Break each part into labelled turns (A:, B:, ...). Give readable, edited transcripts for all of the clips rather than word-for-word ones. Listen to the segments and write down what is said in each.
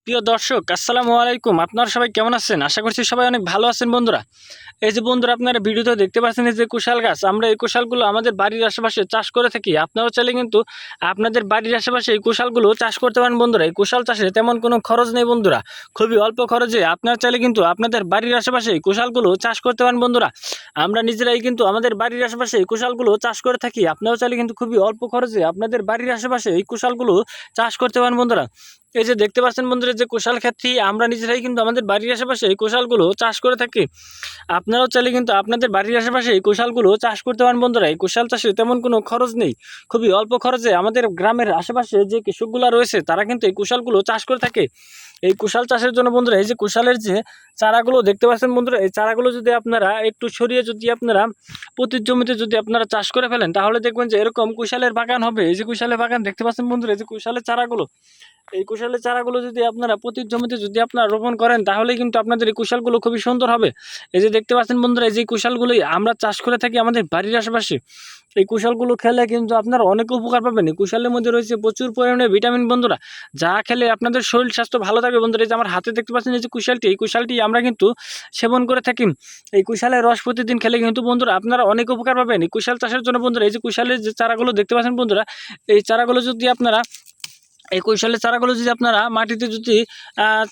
A: প্রিয় দর্শক, আসসালামু আলাইকুম। আপনারা সবাই কেমন আছেন? আশা করছি সবাই অনেক ভালো আছেন বন্ধুরা। এই যে বন্ধুরা, আপনারা ভিডিওতে দেখতে পাচ্ছেন এই যে কুশাল গাছ, আমরা এই কুশালগুলো আমাদের বাড়ির আশেপাশে চাষ করে থাকি। আপনারাও চাইলে কিন্তু আপনাদের বাড়ির আশেপাশে এই কুশালগুলো চাষ করতে পারেন বন্ধুরা। এই কুশাল চাষে তেমন কোনো খরচ নেই বন্ধুরা, খুবই অল্প খরচে আপনারা চাইলে কিন্তু আপনাদের বাড়ির আশেপাশে এই কুশালগুলো চাষ করতে পারেন বন্ধুরা। আমরা নিজেরাই কিন্তু আমাদের বাড়ির আশেপাশে এই কুশালগুলো চাষ করে থাকি। আপনারাও চাইলে কিন্তু খুবই অল্প খরচে আপনাদের বাড়ির আশেপাশে এই কুশালগুলো চাষ করতে পারেন বন্ধুরা। এই যে দেখতে পাচ্ছেন বন্ধুরা, যে কুশাল ক্ষেত্রে আমরা নিজেরাই কিন্তু আমাদের বাড়ির আশেপাশে এই কুশালগুলো চাষ করে থাকি। আপনারাও চাইলে কিন্তু আপনাদের বাড়ির আশেপাশে এই কুশালগুলো চাষ করতে পারেন বন্ধুরা। এই কুশাল চাষে তেমন কোনো খরচ নেই, খুবই অল্প খরচে আমাদের গ্রামের আশেপাশে যে কৃষকগুলো রয়েছে তারা কিন্তু এই কুশালগুলো চাষ করে থাকে। এই কুশাল চাষের জন্য বন্ধুরা, এই যে কুশালের যে চারাগুলো দেখতে পাচ্ছেন বন্ধুরা, এই চারাগুলো যদি আপনারা একটু সরিয়ে যদি আপনারা প্রতি জমিতে যদি আপনারা চাষ করে ফেলেন, তাহলে দেখবেন যে এরকম কুশালের বাগান হবে। এই যে কুশালের বাগান দেখতে পাচ্ছেন বন্ধুরা, এই যে কুশালের চারাগুলো, এই কুশালের চারাগুলো যদি আপনারা প্রতি জমিতে যদি আপনারা রোপণ করেন, তাহলে কিন্তু আপনাদের এই কুশালগুলো খুবই সুন্দর হবে। এই যে দেখতে পাচ্ছেন বন্ধুরা, এই যে কুশালগুলোই আমরা চাষ করে থাকি আমাদের বাড়ির আশেপাশে। এই কুশালগুলো খেলে কিন্তু আপনারা অনেক উপকার পাবেন। এই কুশালের মধ্যে রয়েছে প্রচুর পরিমাণে ভিটামিন বন্ধুরা, যা খেলে আপনাদের শরীর স্বাস্থ্য ভালো থাকবে বন্ধুরা। এই যে আমার হাতে দেখতে পাচ্ছেন এই যে কুশালটি, এই কুশালটি আমরা কিন্তু সেবন করে থাকি। এই কুশালের রস প্রতিদিন খেলে কিন্তু বন্ধুরা আপনারা অনেক উপকার পাবেন। এই কুশাল চাষের জন্য বন্ধুরা, এই যে কুশালের যে চারাগুলো দেখতে পাচ্ছেন বন্ধুরা, এই চারাগুলো যদি আপনারা এই কুশালের চারাগুলো যদি আপনারা মাটিতে যদি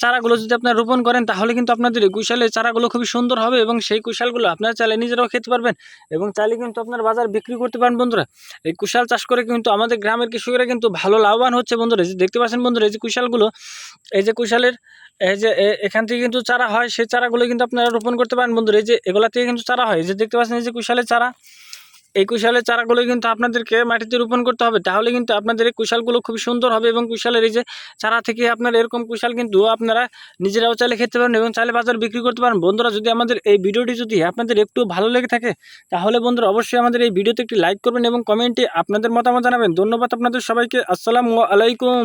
A: চারাগুলো যদি আপনারা রোপণ করেন, তাহলে কিন্তু আপনাদের এই কুশালের চারাগুলো খুবই সুন্দর হবে এবং সেই কুশালগুলো আপনারা চাইলে নিজেরাও খেতে পারবেন এবং চাইলে কিন্তু আপনার বাজার বিক্রি করতে পারেন বন্ধুরা। এই কুশাল চাষ করে কিন্তু আমাদের গ্রামের কৃষকেরা কিন্তু ভালো লাভবান হচ্ছে বন্ধুরা। যে দেখতে পাচ্ছেন বন্ধুরা, এই যে কুশালগুলো, এই যে কুশালের এই যে এখান থেকে কিন্তু চারা হয়, সেই চারাগুলো কিন্তু আপনারা রোপণ করতে পারেন বন্ধুরা। এই যে এগুলা থেকে কিন্তু চারা হয়, এই যে দেখতে পাচ্ছেন এই যে কুশালের চারা, এই কুশালের চারাগুলো কিন্তু আপনাদেরকে মাটিতে রোপণ করতে হবে, তাহলে কিন্তু আপনাদের এই কুশালগুলো খুব সুন্দর হবে এবং কুশালের এই যে চারা থেকে আপনার এরকম কুশাল কিন্তু আপনারা নিজেরাও চাইলে খেতে পারেন এবং চাইলে বাজার বিক্রি করতে পারেন বন্ধুরা। যদি আমাদের এই ভিডিওটি যদি আপনাদের একটু ভালো লেগে থাকে, তাহলে বন্ধুরা অবশ্যই আমাদের এই ভিডিওতে একটি লাইক করবেন এবং কমেন্টে আপনাদের মতামত জানাবেন। ধন্যবাদ আপনাদের সবাইকে। আসসালামু আলাইকুম।